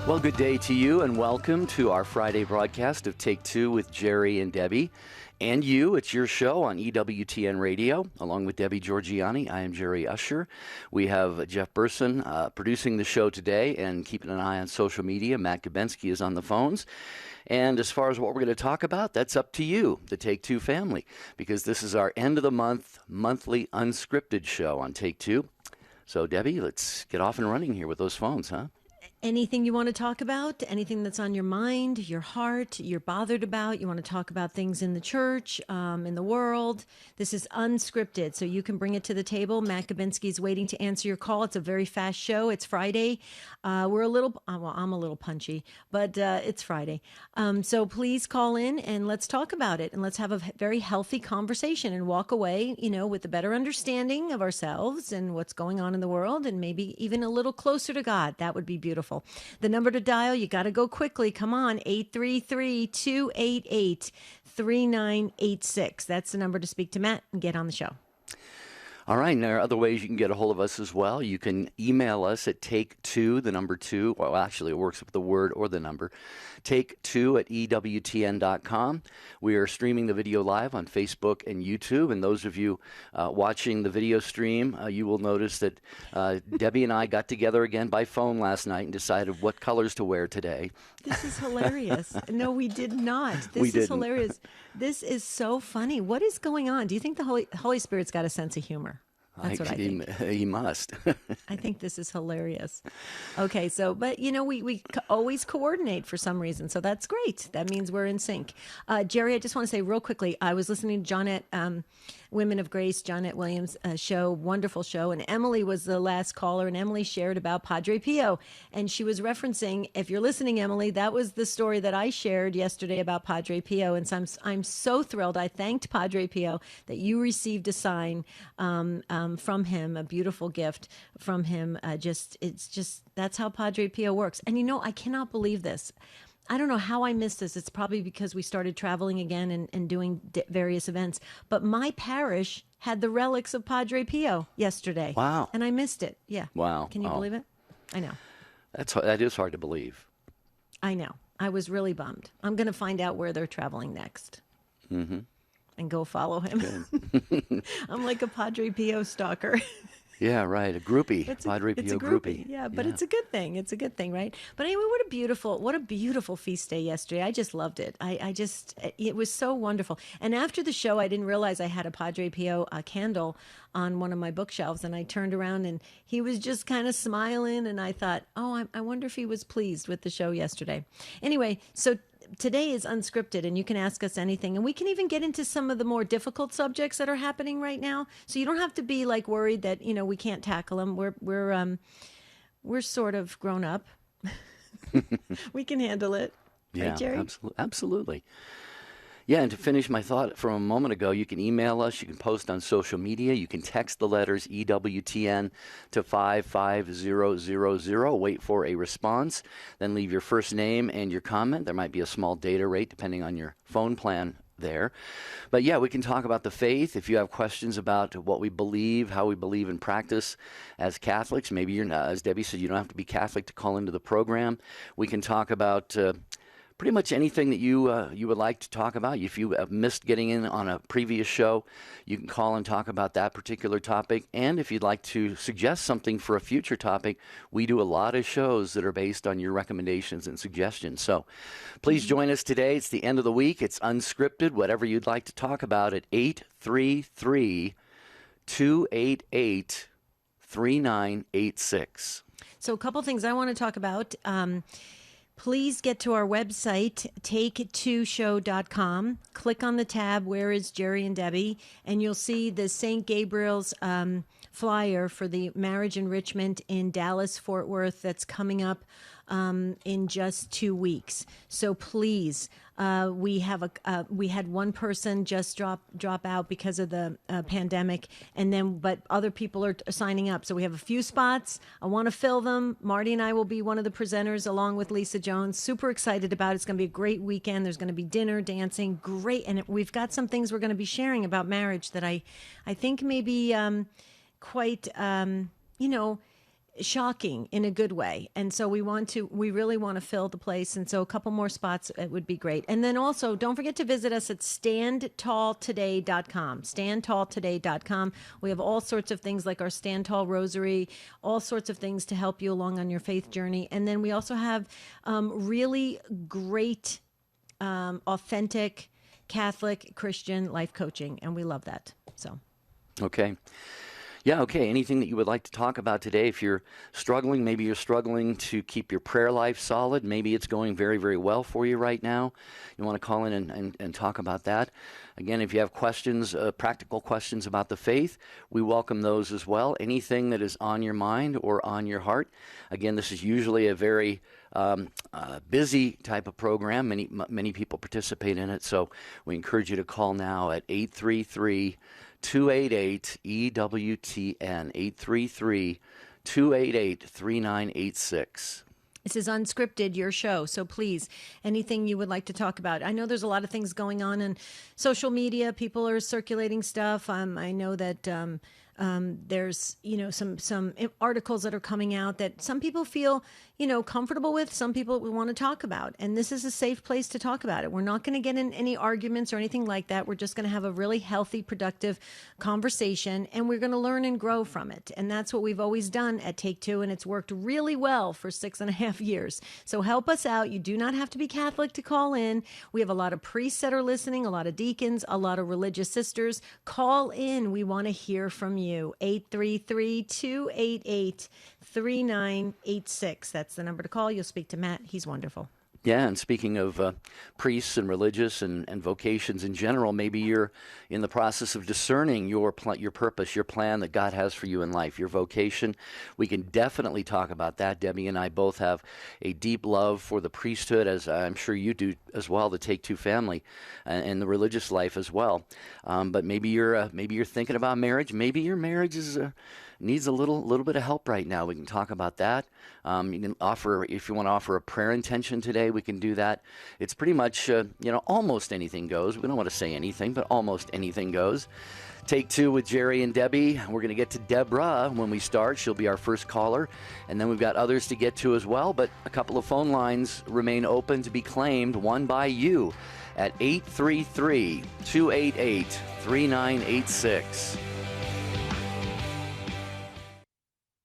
Well, good day to you, and welcome to our Friday broadcast of Take Two with Jerry and Debbie. And you, it's your show on EWTN Radio, along with Debbie Georgiani. I am Jerry Usher. We have Jeff Burson producing the show today and keeping an eye on social media. Matt Gabensky is on the phones. And as far as what we're going to talk about, that's up to you, the Take Two family, because this is our end of the month, monthly unscripted show on Take Two. So, Debbie, let's get off and running here with those phones, huh? Anything you want to talk about, anything that's on your mind, your heart, you're bothered about, you want to talk about things in the church, in the world. This is unscripted, so you can bring it to the table. Matt Gabensky is waiting to answer your call. It's a very fast show. It's Friday. We're a little, well, I'm a little punchy, but it's Friday. So please call in and let's talk about it. And let's have a very healthy conversation and walk away, with a better understanding of ourselves and what's going on in the world, and maybe even a little closer to God. That would be beautiful. The number to dial, you got to go quickly. Come on, 833-288-3986. That's the number to speak to Matt and get on the show. All right, and there are other ways you can get a hold of us as well. You can email us at take2, the number 2. Well, actually, it works with the word or the number. Take2 at EWTN.com. We are streaming the video live on Facebook and YouTube. And those of you watching the video stream, you will notice that Debbie and I got together again by phone last night and decided what colors to wear today. This is hilarious. No, we did not. This is hilarious. This is so funny. What is going on? Do you think the Holy Spirit's got a sense of humor? That's what I think. He must. I think this is hilarious. Okay, so, but we always coordinate for some reason, so that's great. That means we're in sync. Jerry, I just want to say real quickly, I was listening to Johnette, Women of Grace, Johnette Williams' show, wonderful show, and Emily was the last caller, and Emily shared about Padre Pio, and she was referencing, if you're listening, Emily, that was the story that I shared yesterday about Padre Pio, and so I'm so thrilled. I thanked Padre Pio that you received a sign from him, a beautiful gift from him. That's how Padre Pio works. And I cannot believe this. I don't know how I missed this. It's probably because we started traveling again and doing various events. But my parish had the relics of Padre Pio yesterday. Wow. And I missed it. Yeah. Wow. Can you believe it? I know. That is hard to believe. I know. I was really bummed. I'm going to find out where they're traveling next. Mm-hmm. And go follow him. I'm like a Padre Pio stalker. Yeah, right. A groupie. Padre Pio groupie. Yeah, but it's a good thing. It's a good thing, right? But anyway, what a beautiful feast day yesterday. I just loved it. It was so wonderful. And after the show, I didn't realize I had a Padre Pio candle on one of my bookshelves, and I turned around and he was just kind of smiling, and I thought, oh, I wonder if he was pleased with the show yesterday. Anyway, so today is unscripted, and you can ask us anything, and we can even get into some of the more difficult subjects that are happening right now. So you don't have to be like worried that we can't tackle them. We're sort of grown up. We can handle it. Yeah, right, Jerry? Absolutely. Yeah, and to finish my thought from a moment ago, you can email us, you can post on social media, you can text the letters EWTN to 55000, wait for a response, then leave your first name and your comment. There might be a small data rate depending on your phone plan there. But yeah, we can talk about the faith. If you have questions about what we believe, how we believe in practice as Catholics, maybe you're not, as Debbie said, you don't have to be Catholic to call into the program. We can talk about pretty much anything that you would like to talk about. If you have missed getting in on a previous show, you can call and talk about that particular topic. And if you'd like to suggest something for a future topic, we do a lot of shows that are based on your recommendations and suggestions. So please join us today. It's the end of the week. It's unscripted, whatever you'd like to talk about at 833-288-3986. So a couple things I want to talk about. Please get to our website, take2show.com. Click on the tab, Where is Jerry and Debbie? And you'll see the St. Gabriel's flyer for the marriage enrichment in Dallas, Fort Worth that's coming up in just 2 weeks. So please, we had one person just drop out because of the pandemic, but other people are signing up. So we have a few spots. I want to fill them. Marty and I will be one of the presenters along with Lisa Jones. Super excited about it. It's going to be a great weekend. There's going to be dinner, dancing, great, and we've got some things we're going to be sharing about marriage that I think may be quite shocking in a good way. And so we really want to fill the place. And so a couple more spots, it would be great. And then also don't forget to visit us at standtalltoday.com, standtalltoday.com. We have all sorts of things like our Stand Tall Rosary, all sorts of things to help you along on your faith journey. And then we also have really great, authentic Catholic Christian life coaching. And we love that. So. Okay. Yeah, okay. Anything that you would like to talk about today? If you're struggling, maybe you're struggling to keep your prayer life solid. Maybe it's going very, very well for you right now. You want to call in and talk about that. Again, if you have questions, practical questions about the faith, we welcome those as well. Anything that is on your mind or on your heart. Again, this is usually a very busy type of program. Many people participate in it, so we encourage you to call now at 833-288-EWTN, 833-288-3986. This is Unscripted, your show. So please, anything you would like to talk about. I know there's a lot of things going on in social media. People are circulating stuff. I know that there's, some articles that are coming out that some people feel, comfortable with. Some people we want to talk about. And this is a safe place to talk about it. We're not going to get in any arguments or anything like that. We're just going to have a really healthy, productive conversation, and we're going to learn and grow from it. And that's what we've always done at Take Two, and it's worked really well for 6.5 years. So help us out. You do not have to be Catholic to call in. We have a lot of priests that are listening, a lot of deacons, a lot of religious sisters. Call in. We want to hear from you. 833-288-3986. That's the number to call. You'll speak to Matt. He's wonderful. Yeah, and speaking of priests and religious and vocations in general, maybe you're in the process of discerning your purpose, your plan that God has for you in life, your vocation. We can definitely talk about that. Debbie and I both have a deep love for the priesthood, as I'm sure you do as well, the Take Two family, and the religious life as well. But maybe you're thinking about marriage. Maybe your marriage needs a little bit of help right now. We can talk about that. You can offer, if you want to offer a prayer intention today, we can do that. It's pretty much, almost anything goes. We don't want to say anything, but almost anything goes. Take Two with Jerry and Debbie. We're going to get to Deborah when we start. She'll be our first caller. And then we've got others to get to as well. But a couple of phone lines remain open to be claimed, one by you, at 833-288-3986.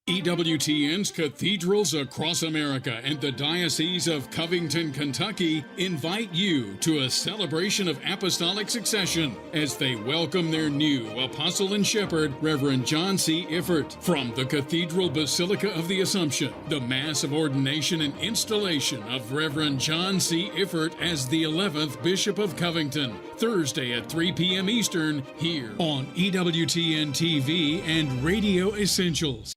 EWTN's cathedrals across America and the Diocese of Covington, Kentucky invite you to a celebration of apostolic succession as they welcome their new apostle and shepherd, Reverend John C. Iffert, from the Cathedral Basilica of the Assumption. The Mass of Ordination and Installation of Reverend John C. Iffert as the 11th Bishop of Covington, Thursday at 3 p.m. Eastern, here on EWTN TV and Radio Essentials.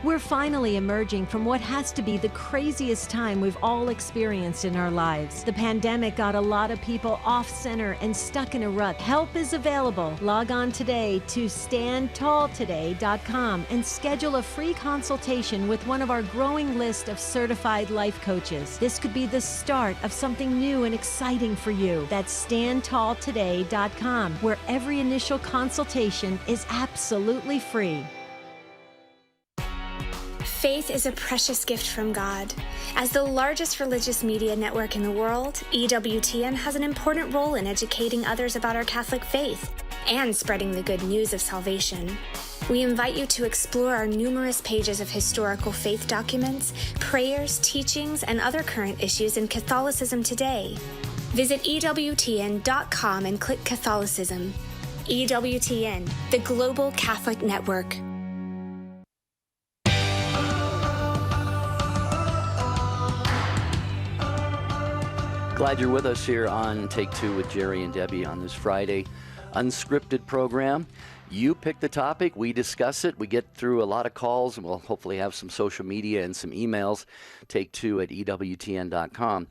We're finally emerging from what has to be the craziest time we've all experienced in our lives. The pandemic got a lot of people off center and stuck in a rut. Help is available. Log on today to standtalltoday.com and schedule a free consultation with one of our growing list of certified life coaches. This could be the start of something new and exciting for you. That's standtalltoday.com, where every initial consultation is absolutely free. Faith is a precious gift from God. As the largest religious media network in the world, EWTN has an important role in educating others about our Catholic faith and spreading the good news of salvation. We invite you to explore our numerous pages of historical faith documents, prayers, teachings, and other current issues in Catholicism today. Visit EWTN.com and click Catholicism. EWTN, the Global Catholic Network. Glad you're with us here on Take Two with Jerry and Debbie on this Friday unscripted program. You pick the topic, we discuss it, we get through a lot of calls, and we'll hopefully have some social media and some emails, take2@EWTN.com.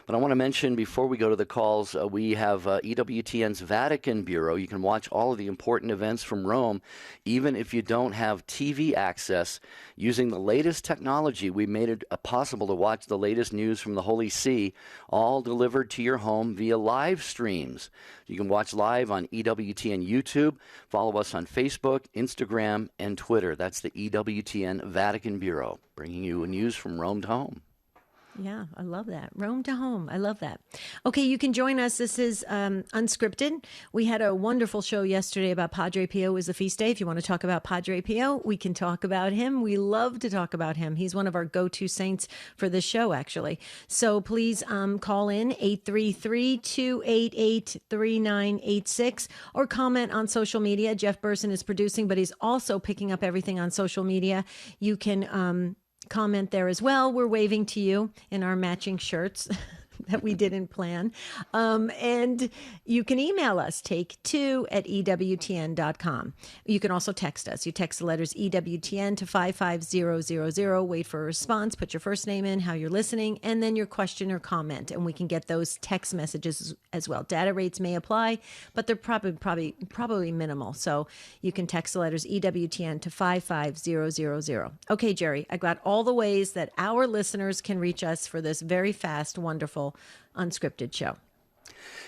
But I want to mention before we go to the calls, we have EWTN's Vatican Bureau. You can watch all of the important events from Rome, even if you don't have TV access. Using the latest technology, we made it possible to watch the latest news from the Holy See, all delivered to your home via live streams. You can watch live on EWTN YouTube. Follow us on Facebook, Instagram, and Twitter. That's the EWTN Vatican Bureau, bringing you news from Rome to home. Yeah, I love that. Rome to home. I love that. Okay, you can join us. This is Unscripted. We had a wonderful show yesterday about Padre Pio. It was a feast day. If you want to talk about Padre Pio, we can talk about him. We love to talk about him. He's one of our go-to saints for this show, actually. So please call in 833-288-3986 or comment on social media. Jeff Burson is producing, but he's also picking up everything on social media. You can comment there as well. We're waving to you in our matching shirts that we didn't plan. And you can email us, take2@EWTN.com. You can also text us. You text the letters EWTN to 55000. Wait for a response. Put your first name in, how you're listening, and then your question or comment. And we can get those text messages as well. Data rates may apply, but they're probably minimal. So you can text the letters EWTN to 55000. Okay, Jerry, I got all the ways that our listeners can reach us for this very fast, wonderful, unscripted show.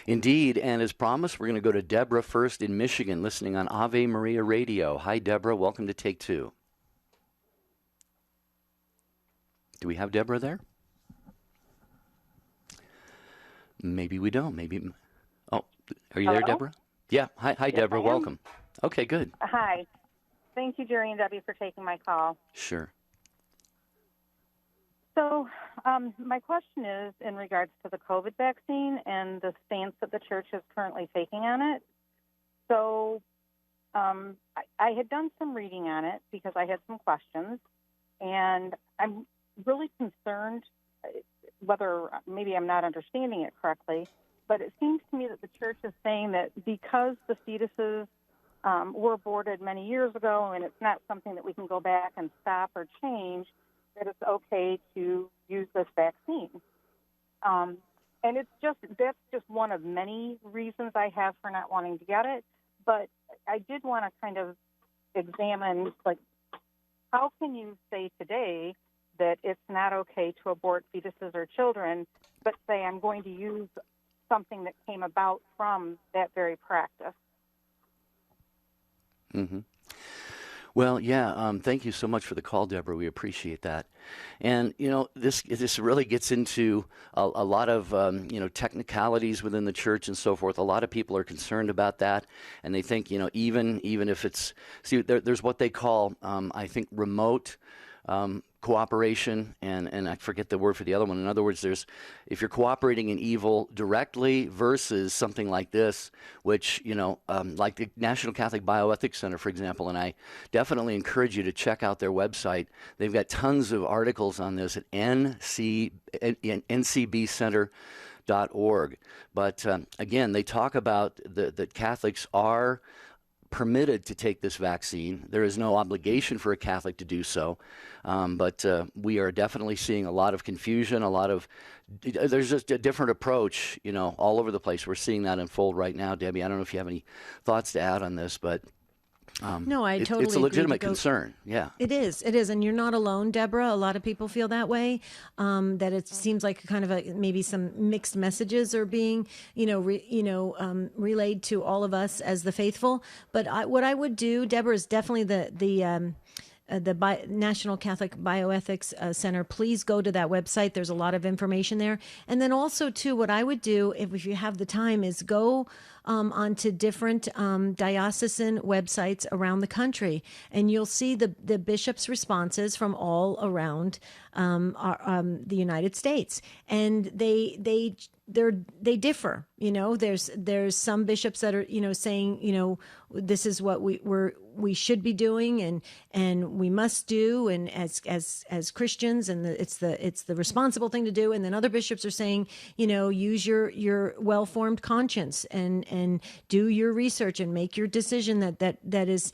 Indeed, and as promised, we're going to go to Deborah first in Michigan, listening on Ave Maria Radio. Hi, Deborah. Welcome to Take Two. Do we have Deborah there? Maybe we don't. Maybe. Oh, are you there, Deborah? Yeah. Hi, Yes, Deborah. I am. Welcome. Okay, good. Hi. Thank you, Jerry and Debbie, for taking my call. Sure. So my question is in regards to the COVID vaccine and the stance that the church is currently taking on it. So I had done some reading on it because I had some questions, and I'm really concerned whether maybe I'm not understanding it correctly, but it seems to me that the church is saying that because the fetuses were aborted many years ago and it's not something that we can go back and stop or change, that it's okay to use this vaccine. And that's just one of many reasons I have for not wanting to get it. But I did want to kind of examine, like, how can you say today that it's not okay to abort fetuses or children, but say I'm going to use something that came about from that very practice? Mm-hmm. Well, yeah, thank you so much for the call, Deborah. We appreciate that. And, you know, this really gets into a lot of, technicalities within the church and so forth. A lot of people are concerned about that, and they think, even if it's, there's what they call, I think, remote cooperation, and I forget the word for the other one. In other words, if you're cooperating in evil directly versus something like this, which, like the National Catholic Bioethics Center, for example, and I definitely encourage you to check out their website. They've got tons of articles on this at ncbcenter.org. But again, they talk about that Catholics are permitted to take this vaccine. There is no obligation for a Catholic to do so, but we are definitely seeing a lot of confusion, there's just a different approach, all over the place. We're seeing that unfold right now. Debbie, I don't know if you have any thoughts to add on this, but no, I totally it's a agree legitimate concern. Yeah, it is. And you're not alone, Deborah. A lot of people feel that way. That it seems like kind of maybe some mixed messages are being, relayed to all of us as the faithful. But what I would do, Deborah, is definitely the National Catholic Bioethics Center. Please go to that website. There's a lot of information there. And then also, too, what I would do, if you have the time, is go onto different diocesan websites around the country, and you'll see the bishops' responses from all around the United States, and they differ. There's some bishops that are saying this is what we should be doing and we must do, and as Christians, and it's the responsible thing to do. And then other bishops are saying, use your well-formed conscience and do your research and make your decision that is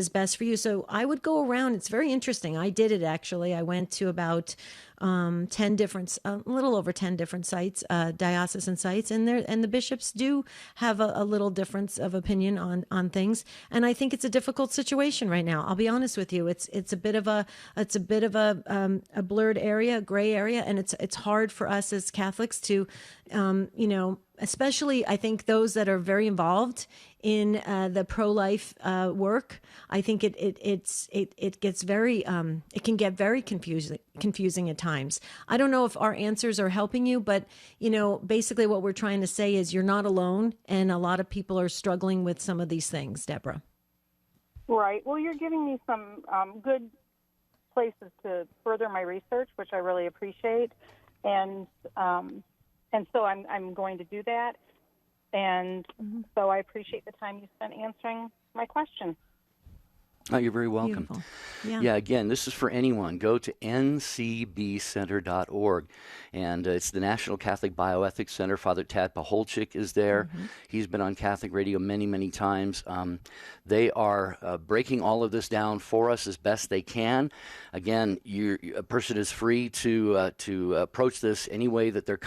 best for you. So I would go around. It's very interesting. I did it actually. I went to about 10 different, a little over 10 different sites, diocesan sites, and the bishops do have a little difference of opinion on things. And I think it's a difficult situation right now. I'll be honest with you. It's a bit of a blurred area, a gray area, and it's hard for us as Catholics to, especially I think those that are very involved in the pro-life work. I think it gets very it can get very confusing at times. I don't know if our answers are helping you, but basically what we're trying to say is you're not alone, and a lot of people are struggling with some of these things, Deborah. Right. Well, you're giving me some good places to further my research, which I really appreciate, and so I'm going to do that. And so I appreciate the time you spent answering my question. Oh, you're very welcome. Beautiful. Yeah, again, this is for anyone. Go to ncbcenter.org, and it's the National Catholic Bioethics Center. Father Tad Paholczyk is there. He's been on Catholic radio many, many times. They are breaking all of this down for us as best they can. Again, a person is free to approach this any way that their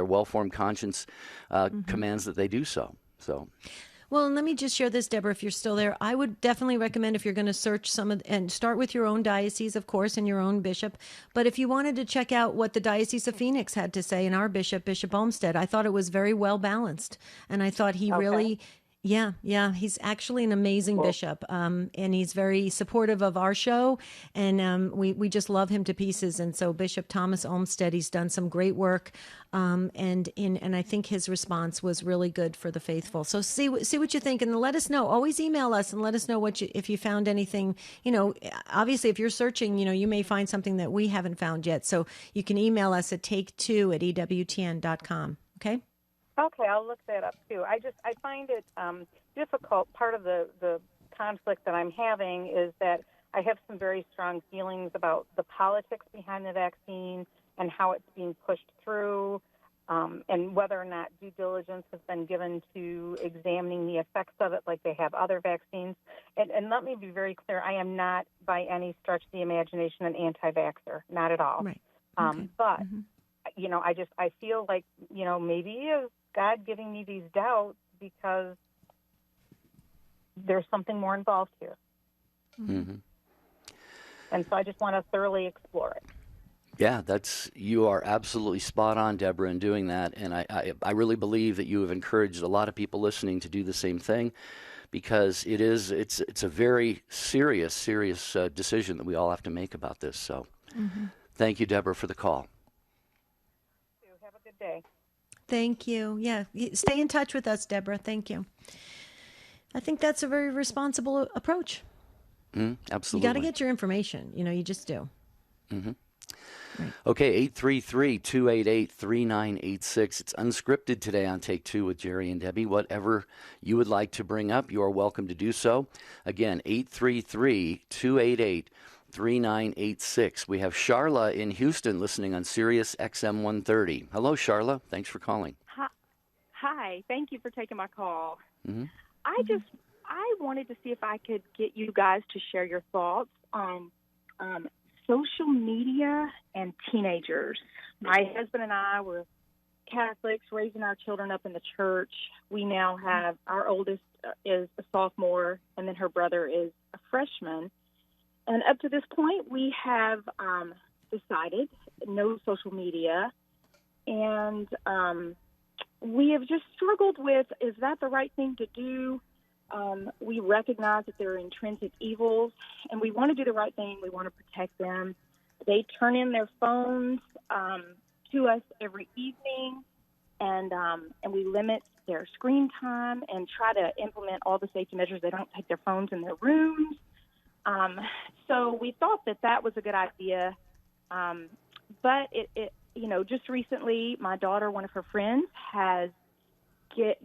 well-formed conscience commands that they do so. Well, and let me just share this, Deborah, if you're still there. I would definitely recommend, if you're going to search and start with your own diocese, of course, and your own bishop. But if you wanted to check out what the Diocese of Phoenix had to say, and our bishop, Bishop Olmsted, I thought it was very well balanced. And I thought he really... Yeah, he's actually an amazing bishop, and he's very supportive of our show, and we just love him to pieces. And so Bishop Thomas Olmsted, he's done some great work, and I think his response was really good for the faithful. So see what you think, and let us know. Always email us and let us know if you found anything. Obviously, if you're searching, you may find something that we haven't found yet. So you can email us at take2@ewtn.com. Okay. Okay, I'll look that up too. I find it difficult. Part of the conflict that I'm having is that I have some very strong feelings about the politics behind the vaccine and how it's being pushed through, and whether or not due diligence has been given to examining the effects of it like they have other vaccines. And let me be very clear, I am not by any stretch of the imagination an anti-vaxxer, not at all. Right. Okay. But, I feel like, maybe is God giving me these doubts because there's something more involved here. And so I just want to thoroughly explore it. Yeah, you are absolutely spot on, Deborah, in doing that. And I really believe that you have encouraged a lot of people listening to do the same thing, because it's a very serious decision that we all have to make about this. So thank you, Deborah, for the call. Have a good day. Thank you. Yeah. Stay in touch with us, Deborah. Thank you. I think that's a very responsible approach. Absolutely. You got to get your information. You just do. Right. Okay, 833-288-3986. It's Unscripted today on Take Two with Jerry and Debbie. Whatever you would like to bring up, you are welcome to do so. Again, 833-288-3986. We have Charla in Houston listening on Sirius XM 130. Hello, Charla. Thanks for calling. Hi. Thank you for taking my call. I wanted to see if I could get you guys to share your thoughts on social media and teenagers. My husband and I were Catholics, raising our children up in the church. We now have, our oldest is a sophomore, and then her brother is a freshman. And up to this point, we have decided no social media. And we have just struggled with, is that the right thing to do? We recognize that there are intrinsic evils, and we want to do the right thing. We want to protect them. They turn in their phones to us every evening, and we limit their screen time and try to implement all the safety measures. They don't take their phones in their rooms. So we thought that was a good idea. But it just recently, my daughter, one of her friends, has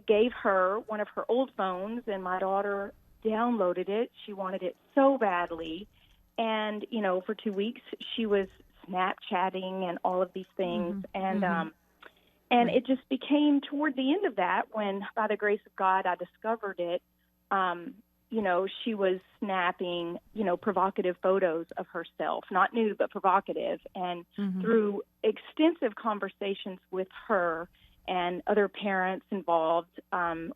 gave her one of her old phones, and my daughter downloaded it. She wanted it so badly. And, for 2 weeks, she was Snapchatting and all of these things. And it just became toward the end of that when, by the grace of God, I discovered it. She was snapping, provocative photos of herself, not nude, but provocative. And through extensive conversations with her and other parents involved,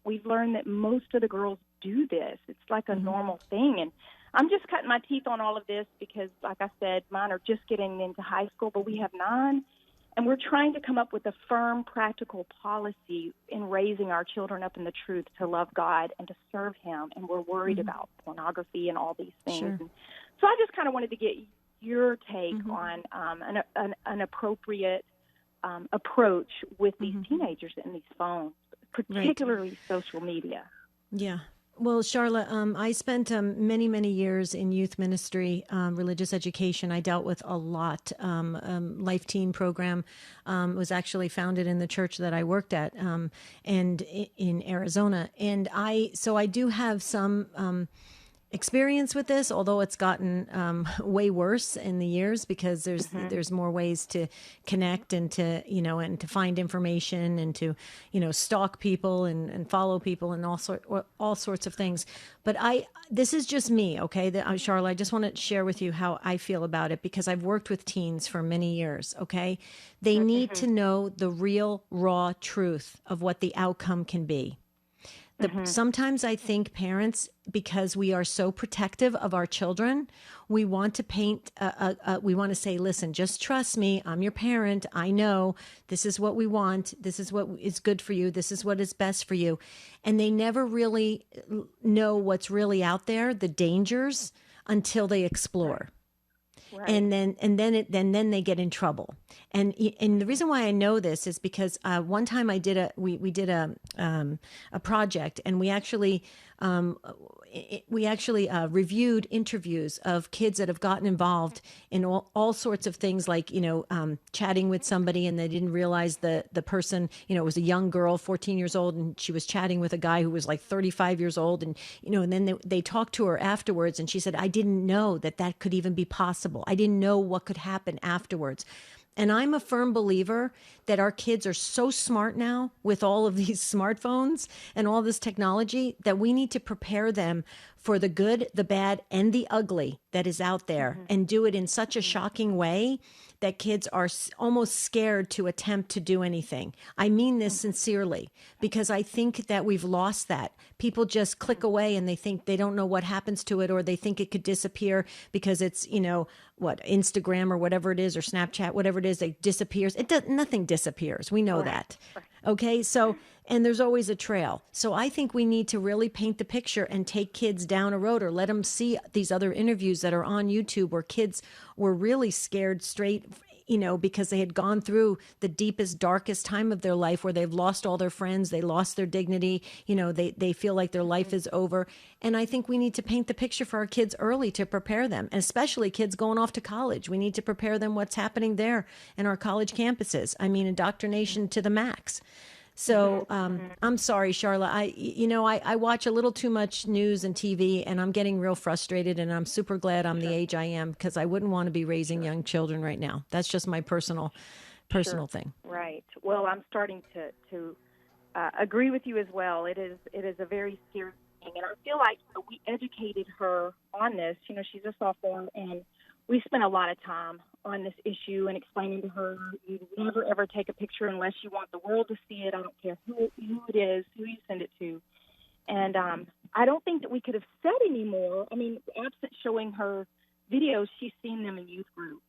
we've learned that most of the girls do this. It's like a normal thing. And I'm just cutting my teeth on all of this because, like I said, mine are just getting into high school, but we have 9. And we're trying to come up with a firm, practical policy in raising our children up in the truth to love God and to serve Him. And we're worried about pornography and all these things. Sure. And so I just kind of wanted to get your take on an appropriate approach with these teenagers and these phones, particularly social media. Yeah. Well, Charlotte, I spent many, many years in youth ministry, religious education. I dealt with a lot. Life Teen program was actually founded in the church that I worked at, and in Arizona. And I do have some experience with this, although it's gotten way worse in the years because there's more ways to connect and to and to find information and to stalk people and follow people and all sorts of things. But this is just me, okay? Charlotte, I just want to share with you how I feel about it because I've worked with teens for many years. Okay, they need to know the real raw truth of what the outcome can be. Sometimes I think parents, because we are so protective of our children, we want to paint, we want to say, listen, just trust me. I'm your parent. I know this is what we want. This is what is good for you. This is what is best for you. And they never really know what's really out there, the dangers, until they explore. Right. And then they get in trouble. And the reason why I know this is because one time we did a project, and we actually reviewed interviews of kids that have gotten involved in all sorts of things, like chatting with somebody and they didn't realize the person it was a young girl, 14 years old, and she was chatting with a guy who was like 35 years old, and and then they talked to her afterwards, and she said, I didn't know that could even be possible. I didn't know what could happen afterwards. And I'm a firm believer that our kids are so smart now with all of these smartphones and all this technology that we need to prepare them for the good, the bad, and the ugly that is out there, and do it in such a shocking way that kids are almost scared to attempt to do anything. I mean this sincerely, because I think that we've lost that. People just click away and they think they don't know what happens to it, or they think it could disappear because it's, Instagram or whatever it is, or Snapchat, whatever it is, it disappears. Nothing disappears. We know that. Okay. So, and there's always a trail. So I think we need to really paint the picture and take kids down a road, or let them see these other interviews that are on YouTube where kids were really scared straight, because they had gone through the deepest, darkest time of their life where they've lost all their friends, they lost their dignity, they feel like their life is over. And I think we need to paint the picture for our kids early to prepare them, and especially kids going off to college. We need to prepare them what's happening there in our college campuses. I mean, indoctrination to the max. So I'm sorry, Charlotte. I watch a little too much news and TV, and I'm getting real frustrated, and I'm super glad I'm the age I am, because I wouldn't want to be raising young children right now. That's just my personal thing. Right. Well, I'm starting to agree with you as well. It is a very serious thing, and I feel like we educated her on this. She's a sophomore, and we spent a lot of time on this issue and explaining to her, you never, ever take a picture unless you want the world to see it. I don't care who it is, who you send it to. And I don't think that we could have said any more. I mean, absent showing her videos, she's seen them in youth group,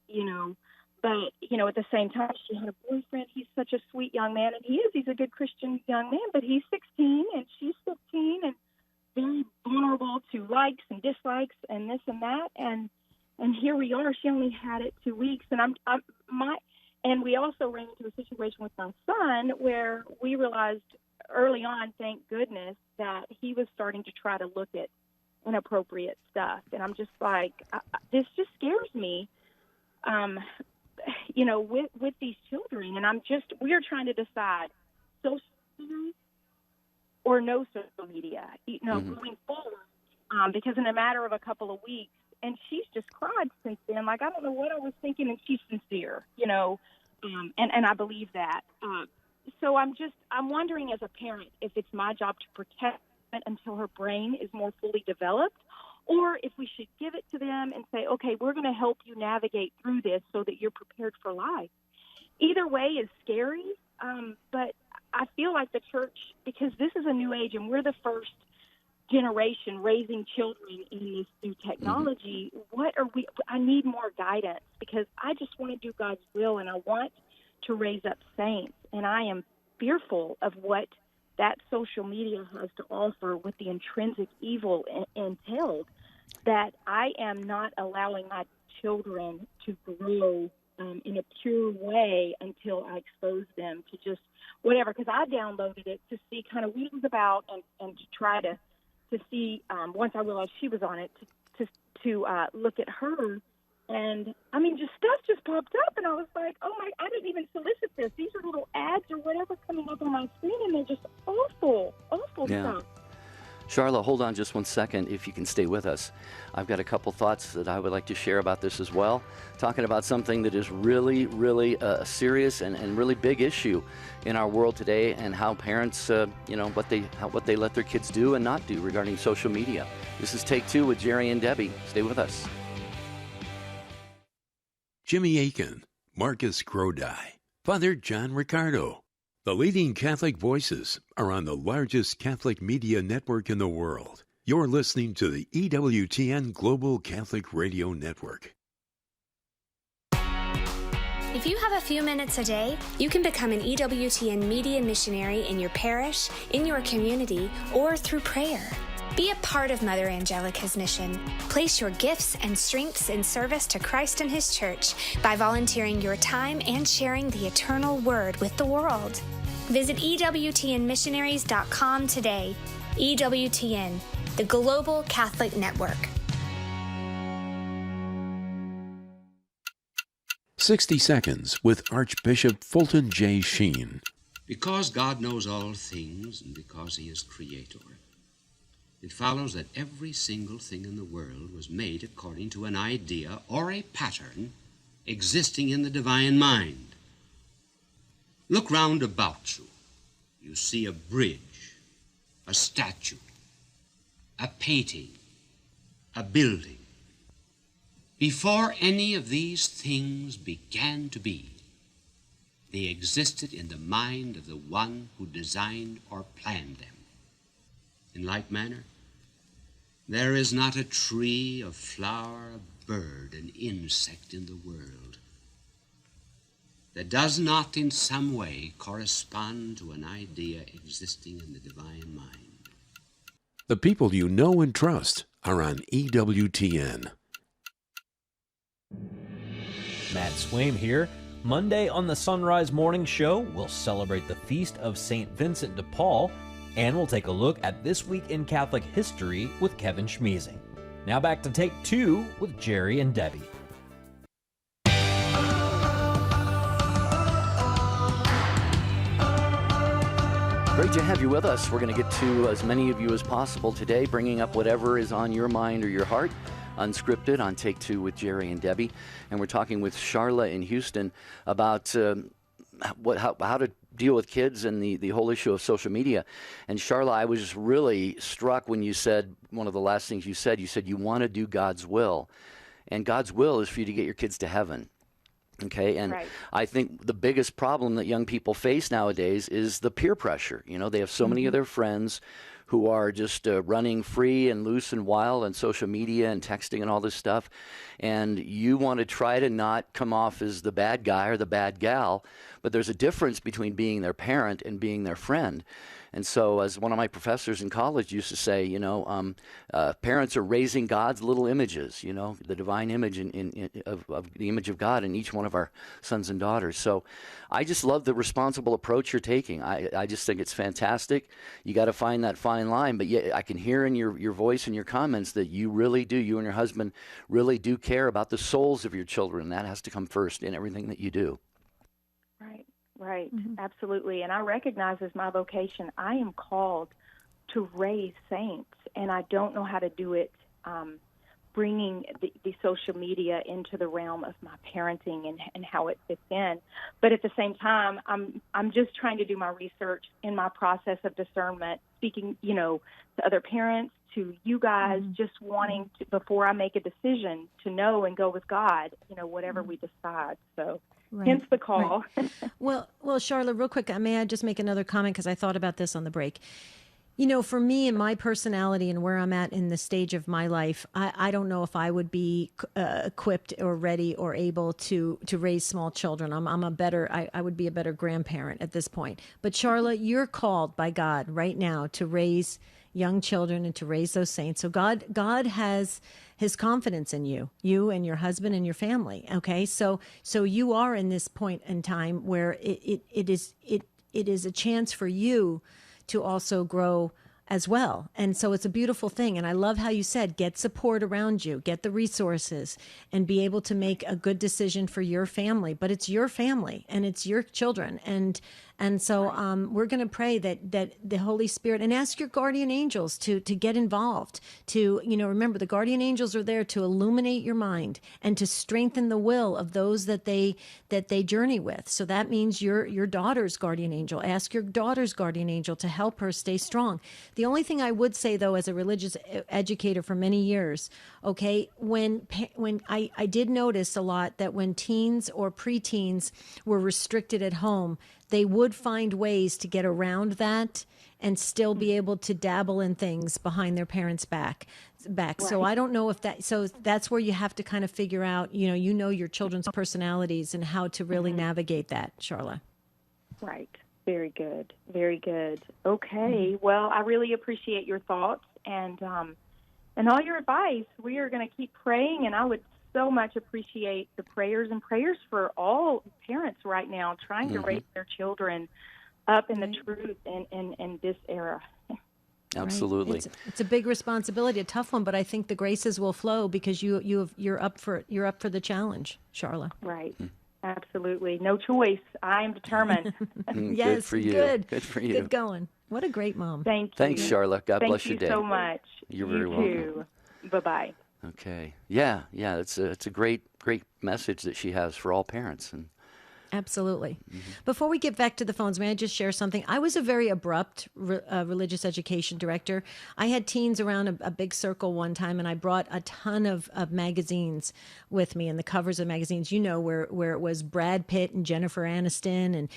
But, at the same time, she had a boyfriend. He's such a sweet young man, and he's a good Christian young man, but he's 16 and she's 15 and very vulnerable to likes and dislikes and this and that. And here we are. She only had it 2 weeks, and and we also ran into a situation with my son where we realized early on, thank goodness, that he was starting to try to look at inappropriate stuff. And I'm just like, this just scares me, with these children. And we are trying to decide social or no social media, going forward, because in a matter of a couple of weeks, and she's just cried since then. Like, I don't know what I was thinking, and she's sincere, and I believe that. So I'm wondering as a parent if it's my job to protect it until her brain is more fully developed, or if we should give it to them and say, okay, we're going to help you navigate through this so that you're prepared for life. Either way is scary, but I feel like the church, because this is a new age and we're the first generation raising children in this new technology, I need more guidance, because I just want to do God's will and I want to raise up saints, and I am fearful of what that social media has to offer with the intrinsic evil entailed, that I am not allowing my children to grow in a pure way until I expose them to just whatever, because I downloaded it to see kind of what it was about and to try to see, once I realized she was on it, to look at her. And, I mean, just stuff just popped up, and I was like, oh, my, I didn't even solicit this. These are little ads or whatever coming up on my screen, and they're just awful stuff. Charla, hold on just one second, if you can stay with us. I've got a couple thoughts that I would like to share about this as well, talking about something that is really, really a serious and really big issue in our world today, and how parents, what they let their kids do and not do regarding social media. This is Take Two with Jerry and Debbie. Stay with us. Jimmy Aiken, Marcus Grodi, Father John Ricardo. The leading Catholic voices are on the largest Catholic media network in the world. You're listening to the EWTN Global Catholic Radio Network. If you have a few minutes a day, you can become an EWTN media missionary in your parish, in your community, or through prayer. Be a part of Mother Angelica's mission. Place your gifts and strengths in service to Christ and His church by volunteering your time and sharing the eternal word with the world. Visit EWTNmissionaries.com today. EWTN, the Global Catholic Network. 60 Seconds with Archbishop Fulton J. Sheen. Because God knows all things and because He is Creator, it follows that every single thing in the world was made according to an idea or a pattern existing in the divine mind. Look round about you. You see a bridge, a statue, a painting, a building. Before any of these things began to be, they existed in the mind of the one who designed or planned them. In like manner, there is not a tree, a flower, a bird, an insect in the world that does not in some way correspond to an idea existing in the divine mind. The people you know and trust are on EWTN. Matt Swaim here. Monday on the Sunrise Morning Show, we'll celebrate the feast of St. Vincent de Paul, and we'll take a look at This Week in Catholic History with Kevin Schmeezing. Now back to Take Two with Jerry and Debbie. Great to have you with us. We're going to get to as many of you as possible today, bringing up whatever is on your mind or your heart. Unscripted on Take Two with Jerry and Debbie. And we're talking with Charla in Houston about how to deal with kids and the whole issue of social media. And Charla, I was just really struck when you said, one of the last things you said you want to do God's will. And God's will is for you to get your kids to heaven. Okay, and right. I think the biggest problem that young people face nowadays is the peer pressure. You know, they have so many of their friends who are just running free and loose and wild on social media and texting and all this stuff. And you want to try to not come off as the bad guy or the bad gal, but there's a difference between being their parent and being their friend. And so, as one of my professors in college used to say, parents are raising God's little images, the divine image of the image of God in each one of our sons and daughters. So I just love the responsible approach you're taking. I just think it's fantastic. You got to find that fine line. But yet I can hear in your voice and your comments that you really do, you and your husband really do care about the souls of your children. That has to come first in everything that you do. Right, absolutely. And I recognize as my vocation, I am called raise saints, and I don't know how to do it bringing the social media into the realm of my parenting and how it fits in. But at the same time, I'm just trying to do my research in my process of discernment, speaking, to other parents, to you guys, just wanting to, before I make a decision, to know and go with God, whatever we decide. So hence the call. Right. Well, Charlotte, real quick, may I just make another comment, because I thought about this on the break. For me and my personality and where I'm at in the stage of my life, I don't know if I would be equipped or ready or able to raise small children. I would be a better grandparent at this point. But Charlotte, you're called by God right now to raise young children and to raise those saints. So God has his confidence in you and your husband and your family. Okay. So you are in this point in time where it is a chance for you to also grow as well. And so it's a beautiful thing. And I love how you said, get support around you, get the resources, and be able to make a good decision for your family. But it's your family and it's your children. And so we're going to pray that the Holy Spirit, and ask your guardian angels to get involved, to, remember, the guardian angels are there to illuminate your mind and to strengthen the will of those that they journey with. So that means your daughter's guardian angel. Ask your daughter's guardian angel to help her stay strong. The only thing I would say, though, as a religious educator for many years, okay, when I did notice a lot that when teens or preteens were restricted at home, they would find ways to get around that and still be able to dabble in things behind their parents' back. Right. So I don't know if so that's where you have to kind of figure out, your children's personalities and how to really navigate that, Charla. Right. Very good. Very good. Okay. Well, I really appreciate your thoughts and all your advice. We are going to keep praying, and I would so much appreciate the prayers for all parents right now trying to raise their children up in the truth in this era. Absolutely. Right. It's a big responsibility, a tough one, but I think the graces will flow because you're up for the challenge, Charla. Right. Absolutely. No choice. I am determined. Yes, good for you. Good for you. Good going. What a great mom. Thank you. Thanks, Charla. God bless your day. Thank you so much. You're very welcome. Bye-bye. Okay. Yeah. It's a great message that she has for all parents. And absolutely. Before we get back to the phones, may I just share something? I was a very abrupt religious education director. I had teens around a big circle one time, and I brought a ton of magazines with me, and the covers of magazines, where it was Brad Pitt and Jennifer Aniston and,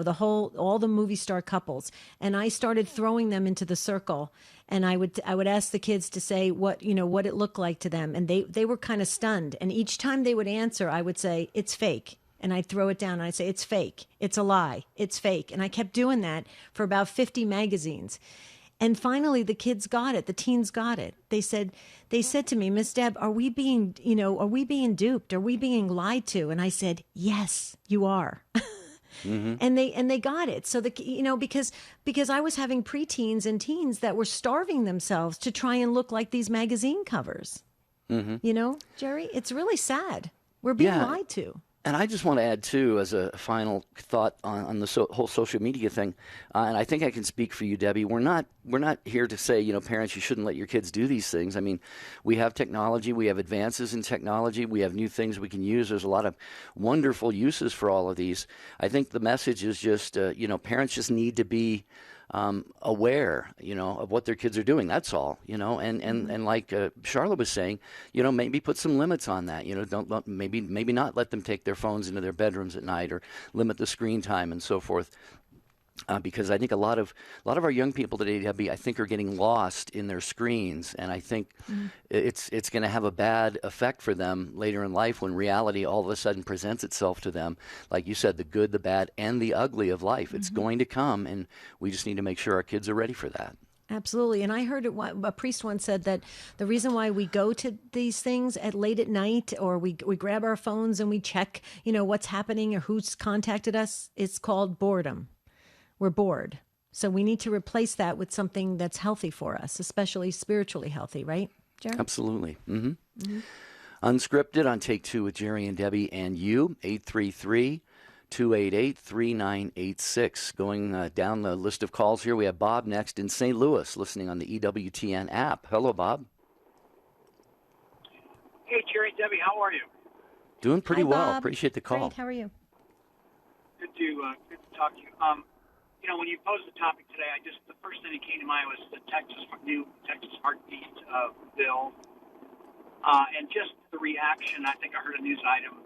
all the movie star couples. And I started throwing them into the circle. And I would ask the kids to say what it looked like to them. And they were kind of stunned. And each time they would answer, I would say, it's fake. And I'd throw it down and I'd say, it's fake. It's a lie. It's fake. And I kept doing that for about 50 magazines. And finally, the kids got it. The teens got it. They said to me, Miss Deb, are we being duped? Are we being lied to? And I said, yes, you are. And they got it. So because I was having preteens and teens that were starving themselves to try and look like these magazine covers. Jerry, it's really sad. We're being lied to. And I just want to add, too, as a final thought on the whole social media thing, and I think I can speak for you, Debbie, we're not here to say, parents, you shouldn't let your kids do these things. I mean, we have technology, we have advances in technology, we have new things we can use. There's a lot of wonderful uses for all of these. I think the message is just, parents just need to be aware, of what their kids are doing. That's all, and like Charlotte was saying, maybe put some limits on that. Don't maybe not let them take their phones into their bedrooms at night or limit the screen time and so forth. Because I think a lot of our young people today, Debbie, I think are getting lost in their screens, and I think it's going to have a bad effect for them later in life when reality all of a sudden presents itself to them. Like you said, the good, the bad, and the ugly of life. It's going to come, and we just need to make sure our kids are ready for that. Absolutely. And I heard a priest once said that the reason why we go to these things at late at night, or we grab our phones and we check, what's happening or who's contacted us, it's called boredom. We're bored. So we need to replace that with something that's healthy for us, especially spiritually healthy, right, Jerry? Absolutely. Unscripted on Take Two with Jerry and Debbie and you, 833 288-3986. Going down the list of calls here, we have Bob next in St. Louis, listening on the EWTN app. Hello, Bob. Hey, Jerry, Debbie, how are you? Doing pretty Hi, well. Bob. Appreciate the call. Great. How are you? Good to talk to you. When you posed the topic today, the first thing that came to mind was the new Texas heartbeat bill, and just the reaction. I think I heard a news item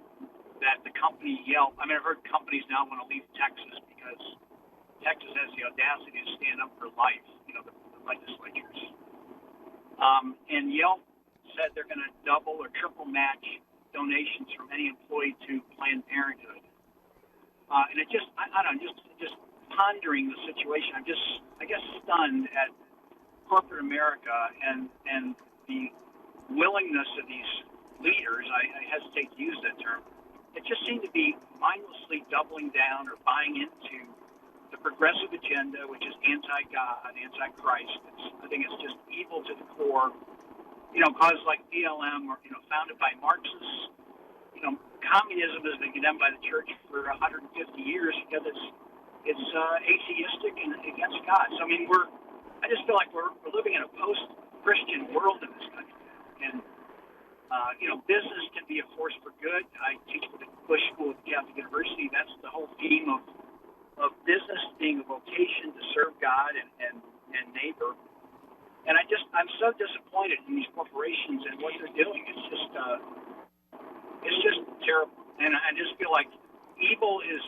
that the company Yelp. I mean, I've heard companies now want to leave Texas because Texas has the audacity to stand up for life. The legislatures. And Yelp said they're going to double or triple match donations from any employee to Planned Parenthood. And it just pondering the situation, I'm just, stunned at corporate America and the willingness of these leaders, I hesitate to use that term, it just seemed to be mindlessly doubling down or buying into the progressive agenda, which is anti-God, anti-Christ. I think it's just evil to the core. Causes like BLM or, founded by Marxists. Communism has been condemned by the church for 150 years because it's atheistic and against God. So, I just feel like we're living in a post-Christian world in this country. And, business can be a force for good. I teach for the Bush School at Catholic University. That's the whole theme of business being a vocation to serve God and neighbor. And I'm so disappointed in these corporations and what they're doing. It's just terrible. And I just feel like evil is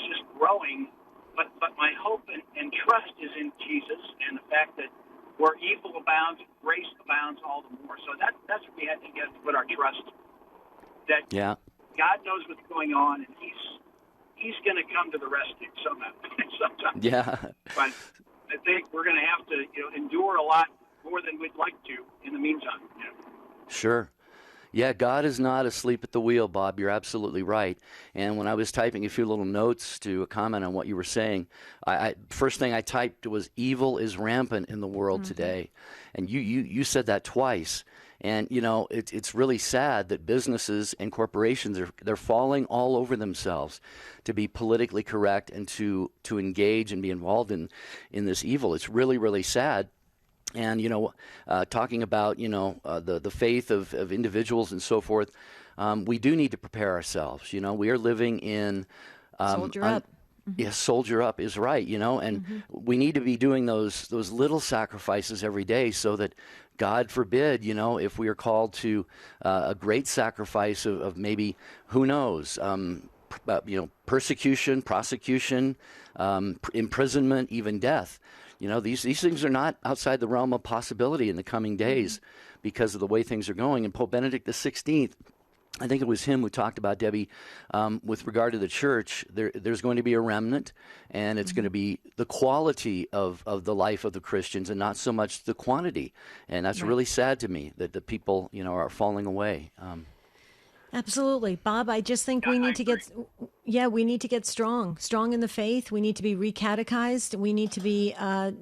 just growing. But my hope and trust is in Jesus and the fact that where evil abounds, grace abounds all the more. So that's what we have to put our trust. That God knows what's going on, and He's going to come to the rescue somehow. Sometimes. Yeah. But I think we're going to have to, endure a lot more than we'd like to in the meantime. Sure. Yeah, God is not asleep at the wheel, Bob. You're absolutely right. And when I was typing a few little notes to comment on what you were saying, I first thing I typed was evil is rampant in the world today. And you said that twice. And, it's really sad that businesses and corporations, they're falling all over themselves to be politically correct and to engage and be involved in this evil. It's really, really sad. And, talking about, the faith of individuals and so forth, we do need to prepare ourselves. We are living in... Soldier up. Yes, soldier up is right, and we need to be doing those little sacrifices every day so that, God forbid, if we are called to a great sacrifice of maybe, who knows, persecution, prosecution, imprisonment, even death. These things are not outside the realm of possibility in the coming days because of the way things are going. And Pope Benedict XVI, I think it was him who talked about, Debbie, with regard to the church, there's going to be a remnant, and it's going to be the quality of the life of the Christians and not so much the quantity. And that's really sad to me that the people, are falling away. Absolutely. Bob, I just think we need to get strong in the faith. We need to be recatechized. We need to be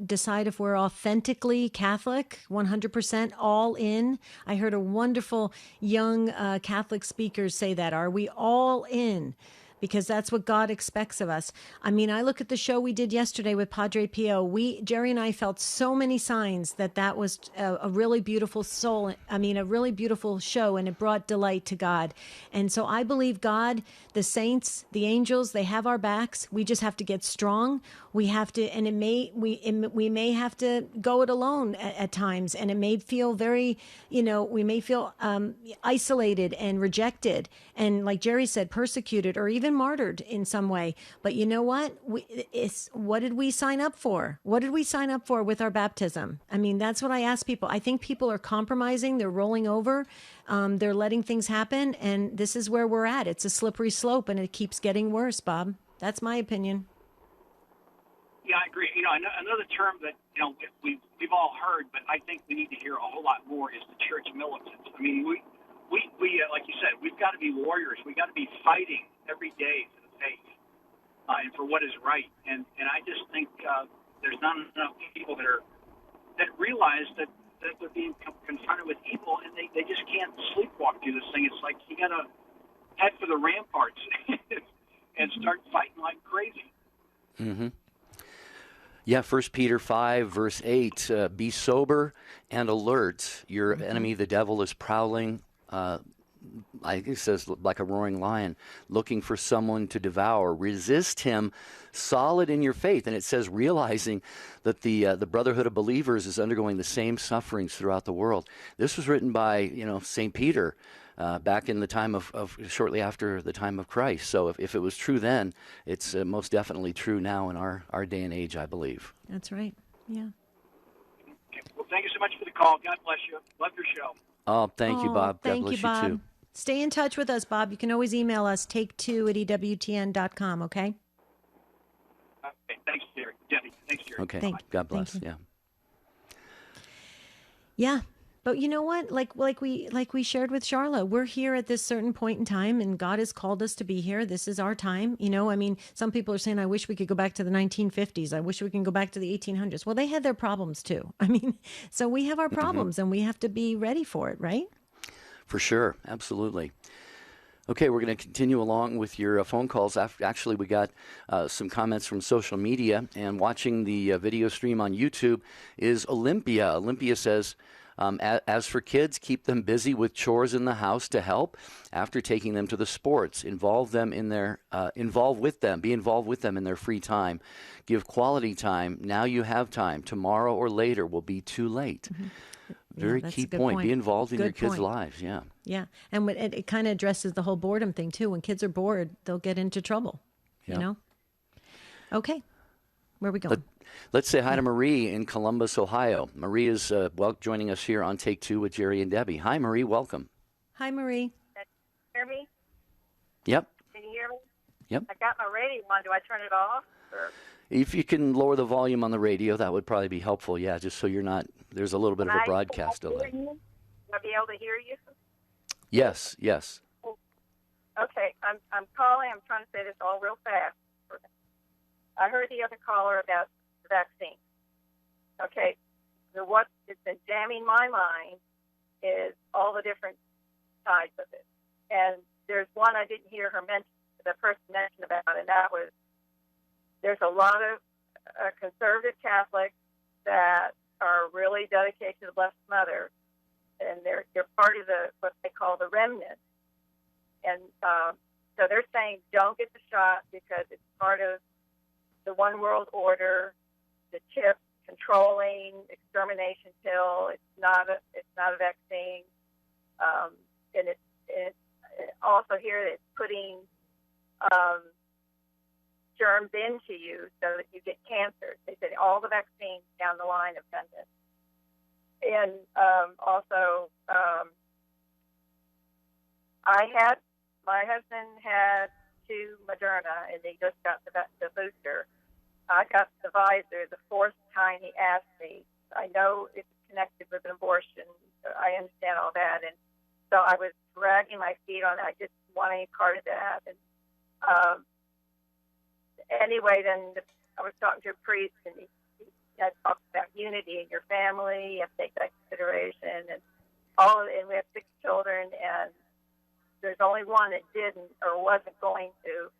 decide if we're authentically Catholic, 100% all in. I heard a wonderful young Catholic speaker say that. Are we all in? Because that's what God expects of us. I look at the show we did yesterday with Padre Pio. Jerry and I felt so many signs that was a really beautiful a really beautiful show, and it brought delight to God. And so I believe God, the saints, the angels, they have our backs. We just have to get strong. We have to, and we may have to go it alone at times, and it may feel very, we may feel isolated and rejected, and like Jerry said, persecuted or even martyred in some way. But you know what? What did we sign up for? What did we sign up for with our baptism? That's what I ask people. I think people are compromising. They're rolling over. They're letting things happen. And this is where we're at. It's a slippery slope, and it keeps getting worse, Bob. That's my opinion. Yeah, I agree. Another term that, we've all heard, but I think we need to hear a whole lot more is the church militant. We like you said, we've got to be warriors. We've got to be fighting every day for the faith and for what is right. And I just think there's not enough people that realize that they're being confronted with evil, and they just can't sleepwalk through this thing. It's like you got to head for the ramparts. and start fighting like crazy. Mm-hmm. Yeah, 1 Peter 5, verse 8, be sober and alert. Your enemy, the devil, is prowling, I think it says like a roaring lion, looking for someone to devour. Resist him, solid in your faith. And it says realizing that the brotherhood of believers is undergoing the same sufferings throughout the world. This was written by, St. Peter back in the time of shortly after the time of Christ. So if it was true then, it's most definitely true now in our day and age, I believe. That's right. Yeah. Okay. Well, thank you so much for the call. God bless you. Love your show. Oh, thank you, Bob. God Thank bless you, Bob. too. Stay in touch with us, Bob. You can always email us, take2@EWTN.com, okay? Okay. Thanks, Jerry. Debbie. Thanks, Jerry. Okay. God bless. Thank you. Yeah. Yeah. But you know what? Like we shared with Charla, we're here at this certain point in time, and God has called us to be here. This is our time. I mean, some people are saying, I wish we could go back to the 1950s. I wish we can go back to the 1800s. Well, they had their problems too. I mean, so we have our problems and we have to be ready for it, right? For sure. Absolutely. Okay, we're going to continue along with your phone calls. Actually, we got some comments from social media, and watching the video stream on YouTube is Olympia. Olympia says, as for kids, keep them busy with chores in the house to help. After taking them to the sports, be involved with them in their free time. Give quality time. Now you have time. Tomorrow or later will be too late. Mm-hmm. Very key point. Be involved in your kids' lives. Yeah. Yeah. And it kind of addresses the whole boredom thing too. When kids are bored, they'll get into trouble, Okay. Where are we going? Let's say hi to Marie in Columbus, Ohio. Marie is joining us here on Take Two with Jerry and Debbie. Hi, Marie. Welcome. Hi, Marie. Can you hear me? Yep. Can you hear me? Yep. I got my radio on. Do I turn it off? Or? If you can lower the volume on the radio, that would probably be helpful. Yeah, just so you're not. There's a little bit of a broadcast delay. Will I be able to hear you? Yes. Okay. I'm calling. I'm trying to say this all real fast. I heard the other caller about the vaccine. Okay. So what has been jamming my mind is all the different sides of it. And there's one I didn't hear the person mention about, and that was there's a lot of conservative Catholics that are really dedicated to the Blessed Mother, and they're part of what they call the remnant. And so they're saying don't get the shot because it's part of the one world order, the chip controlling extermination pill. It's not a vaccine, and it's also here that it's putting germs into you so that you get cancer. They said all the vaccines down the line have done this. And also, my husband had 2 Moderna, and they just got the booster. I got the Pfizer the 4th time he asked me. I know it's connected with an abortion. I understand all that. And so I was dragging my feet on it. I just want any part of that. And anyway, then I was talking to a priest, and he had talked about unity in your family. You have to take that into consideration. And we have 6 children, and there's only one that didn't or wasn't going to,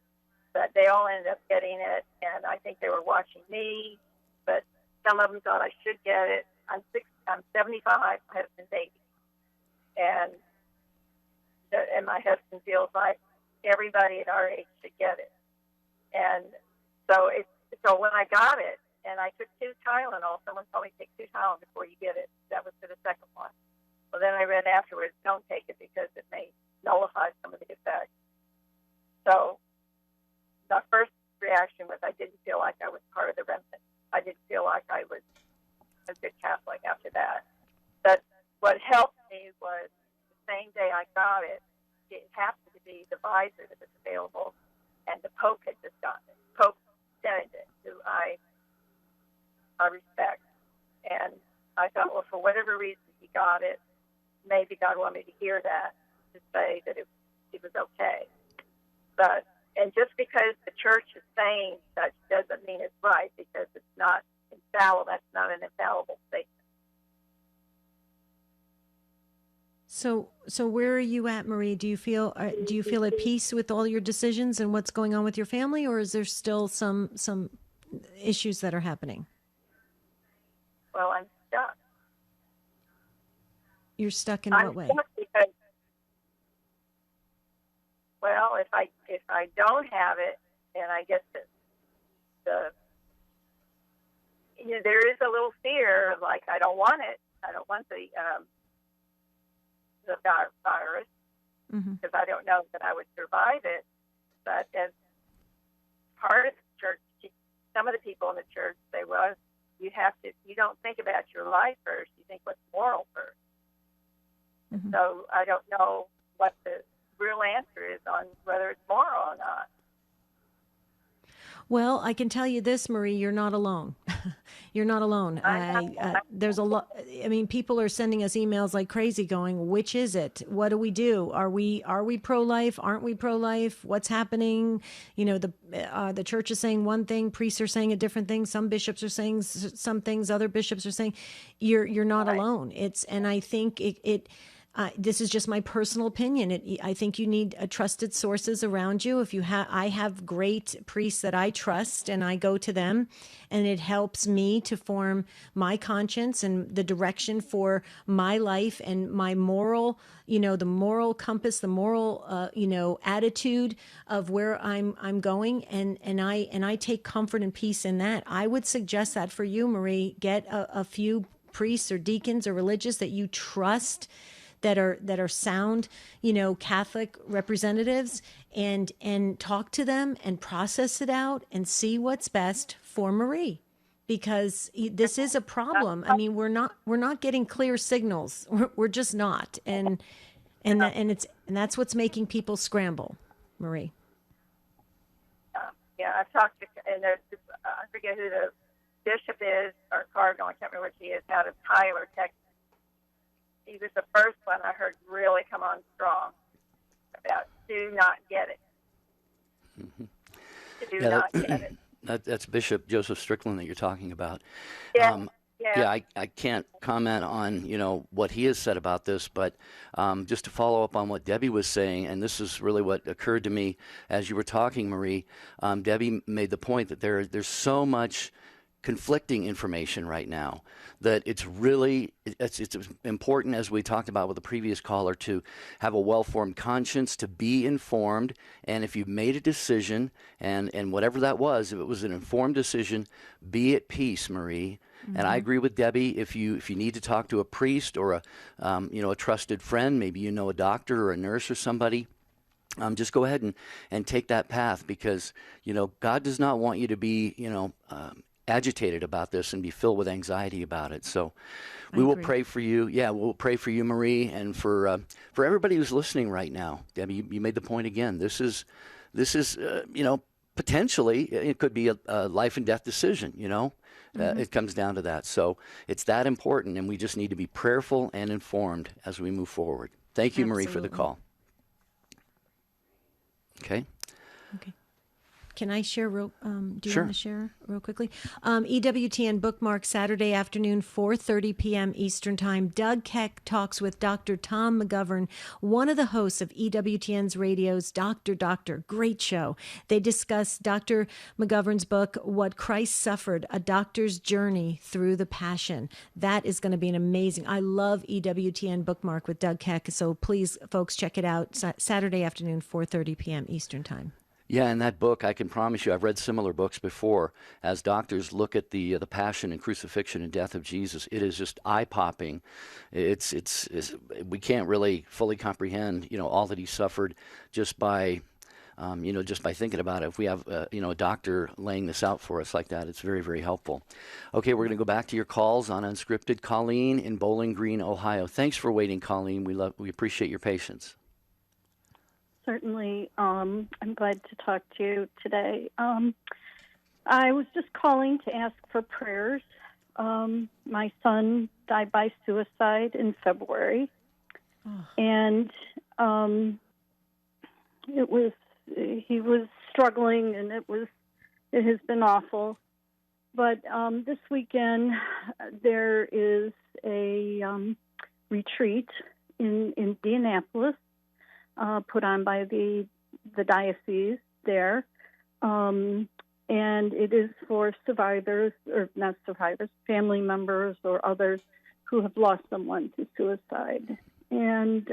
but they all ended up getting it, and I think they were watching me, but some of them thought I should get it. I'm 75, my husband's 80, and my husband feels like everybody at our age should get it. And so when I got it, and I took 2 Tylenol, someone told me take 2 Tylenol before you get it. That was for the second one. Well, then I read afterwards, don't take it because it may nullify some of the effects. So the first reaction was I didn't feel like I was part of the remnant. I didn't feel like I was a good Catholic after that. But what helped me was the same day I got it, it happened to be the Pfizer that was available, and the Pope had just gotten it. Pope Benedict, who I respect. And I thought, well, for whatever reason he got it, maybe God wanted me to hear that, to say that it was okay. And just because the church is saying such doesn't mean it's right, because it's not infallible. That's not an infallible statement. So where are you at, Marie? Do you feel at peace with all your decisions and what's going on with your family, or is there still some issues that are happening? Well, I'm stuck. You're stuck in I'm what way? stuck because, well, if I don't have it, and I guess there is a little fear, like I don't want it. I don't want the virus because I don't know that I would survive it. But as part of the church, some of the people in the church say, well, you don't think about your life first, you think what's moral first. So I don't know what the real answer is on whether it's moral or not. Well, I can tell you this, Marie, you're not alone. You're not alone. There's a lot. I mean, people are sending us emails like crazy going, which is it? What do we do? Are we pro-life? Aren't we pro-life? What's happening? You know, the church is saying one thing, priests are saying a different thing. Some bishops are saying some things, other bishops are saying you're not alone. And I think this is just my personal opinion. I think you need trusted sources around you. I have great priests that I trust, and I go to them, and it helps me to form my conscience and the direction for my life and my moral, the moral compass, the moral, attitude of where I'm going, and I take comfort and peace in that. I would suggest that for you, Marie, get a few priests or deacons or religious that you trust, that are sound, Catholic representatives, and talk to them and process it out and see what's best for Marie, because this is a problem. I mean, we're not getting clear signals. We're just not, and that's what's making people scramble, Marie. Yeah, I've talked to, and I forget who the bishop is or cardinal. I can't remember what she is. Out of Tyler, Texas. He was the first one I heard really come on strong about do not get it. Do not get it. That's Bishop Joseph Strickland that you're talking about. Yeah. I can't comment on, what he has said about this, but just to follow up on what Debbie was saying, and this is really what occurred to me as you were talking, Marie. Debbie made the point that there's so much conflicting information right now that it's important, as we talked about with the previous caller, to have a well-formed conscience, to be informed, and if you've made a decision, and whatever that was, if it was an informed decision, be at peace, Marie. And I agree with Debbie. If you need to talk to a priest or a trusted friend, maybe a doctor or a nurse or somebody, just go ahead and take that path, because God does not want you to be agitated about this and be filled with anxiety about it. So we will pray for you. Yeah, we'll pray for you, Marie, and for everybody who's listening right now. Debbie, you made the point again. This is potentially it could be a life and death decision. It comes down to that. So it's that important, and we just need to be prayerful and informed as we move forward. Thank you, Marie, for the call. Okay. Can I share do you Sure. want to share real quickly? EWTN bookmark Saturday afternoon, 4:30 p.m. Eastern Time. Doug Keck talks with Dr. Tom McGovern, one of the hosts of EWTN's radio's Doctor. Great show. They discuss Dr. McGovern's book, What Christ Suffered, A Doctor's Journey Through the Passion. That is going to be an amazing. I love EWTN bookmark with Doug Keck. So please, folks, check it out. Saturday afternoon, 4:30 p.m. Eastern Time. Yeah, in that book, I can promise you, I've read similar books before. As doctors look at the passion and crucifixion and death of Jesus, it is just eye-popping. It's we can't really fully comprehend, all that he suffered just by thinking about it. If we have, a doctor laying this out for us like that, it's very, very helpful. Okay, we're going to go back to your calls on Unscripted. Colleen in Bowling Green, Ohio. Thanks for waiting, Colleen. We appreciate your patience. Certainly. I'm glad to talk to you today. I was just calling to ask for prayers. My son died by suicide in February, and he was struggling, and it has been awful. But this weekend there is a retreat in Indianapolis, put on by the diocese there. And it is for survivors, or not survivors, family members or others who have lost someone to suicide. And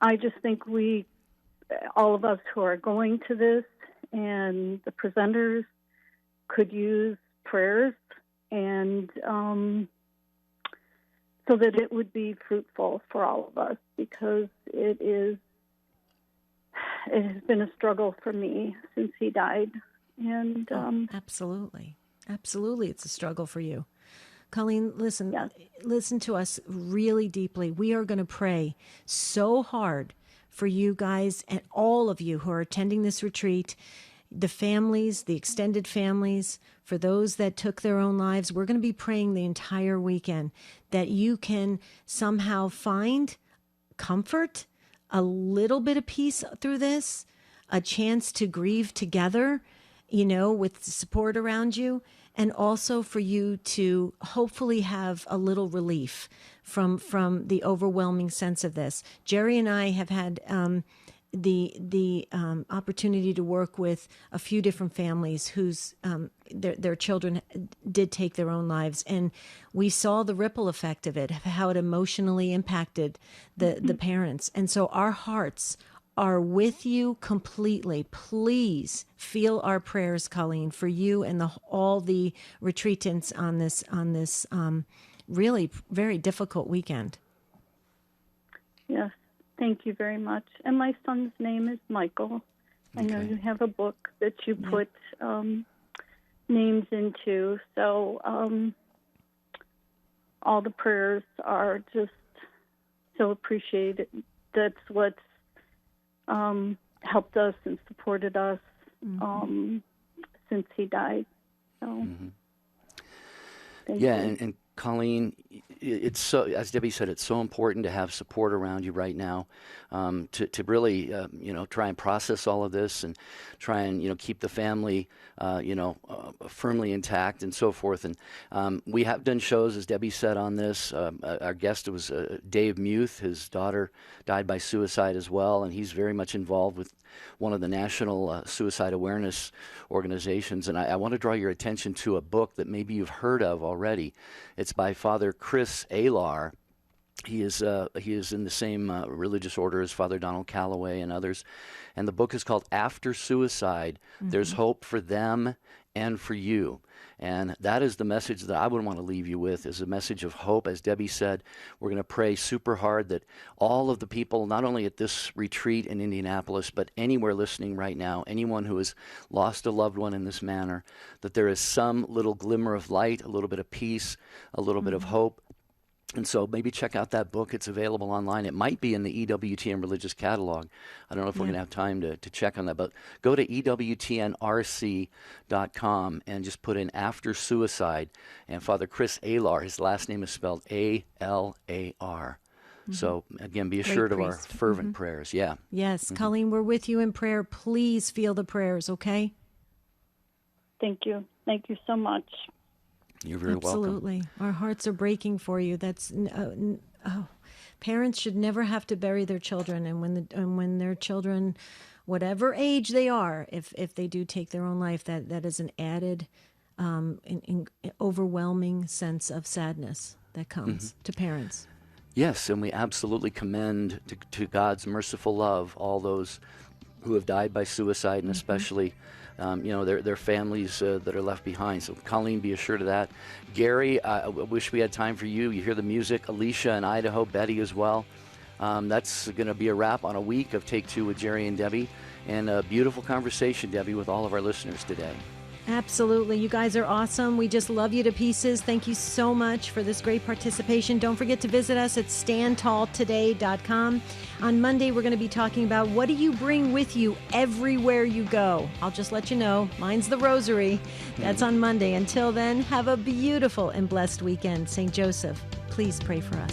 I just think all of us who are going to this and the presenters could use prayers, and so that it would be fruitful for all of us, because it has been a struggle for me since he died. And absolutely, it's a struggle for you. Colleen, listen to us really deeply. We are going to pray so hard for you guys and all of you who are attending this retreat, the families, the extended families, for those that took their own lives. We're going to be praying the entire weekend that you can somehow find comfort, a little bit of peace through this, a chance to grieve together, with support around you, and also for you to hopefully have a little relief from the overwhelming sense of this. Jerry and I have had the opportunity to work with a few different families whose their children did take their own lives, and we saw the ripple effect of it, how it emotionally impacted the parents. And so our hearts are with you completely. Please feel our prayers, Colleen, for you and all the retreatants on this really very difficult weekend. Yes, thank you very much. And my son's name is Michael. I know you have a book that you put names into, so all the prayers are just so appreciated. That's what's helped us and supported us since he died. So, thank you. And Colleen, it's so, as Debbie said, it's so important to have support around you right now, to really, try and process all of this and try and, keep the family, firmly intact and so forth. And we have done shows, as Debbie said, on this. Our guest was Dave Muth. His daughter died by suicide as well, and he's very much involved with one of the national suicide awareness organizations. And I want to draw your attention to a book that maybe you've heard of already. It's by Father Chris Alar. He is in the same religious order as Father Donald Calloway and others. And the book is called After Suicide, There's Hope for Them and for You. And that is the message that I would want to leave you with, is a message of hope. As Debbie said, we're going to pray super hard that all of the people, not only at this retreat in Indianapolis, but anywhere listening right now, anyone who has lost a loved one in this manner, that there is some little glimmer of light, a little bit of peace, a little bit of hope. And so maybe check out that book. It's available online. It might be in the EWTN Religious Catalog. I don't know if we're going to have time to check on that, but go to EWTNRC.com and just put in After Suicide. And Father Chris Alar, his last name is spelled A-L-A-R. So, again, be assured of our fervent prayers. Yeah. Yes. Colleen, we're with you in prayer. Please feel the prayers, okay? Thank you. Thank you so much. You're very welcome. Absolutely. Our hearts are breaking for you. That's parents should never have to bury their children, and when their children, whatever age they are, if they do take their own life, that is an added overwhelming sense of sadness that comes to parents. Yes, and we absolutely commend to God's merciful love all those who have died by suicide, and especially their families that are left behind. So, Colleen, be assured of that. Gary, I wish we had time for you. You hear the music. Alicia in Idaho, Betty as well. That's going to be a wrap on a week of Take Two with Jerry and Debbie. And a beautiful conversation, Debbie, with all of our listeners today. Absolutely. You guys are awesome. We just love you to pieces. Thank you so much for this great participation. Don't forget to visit us at standtalltoday.com. On Monday, we're going to be talking about what do you bring with you everywhere you go. I'll just let you know. Mine's the rosary. That's on Monday. Until then, have a beautiful and blessed weekend. St. Joseph, please pray for us.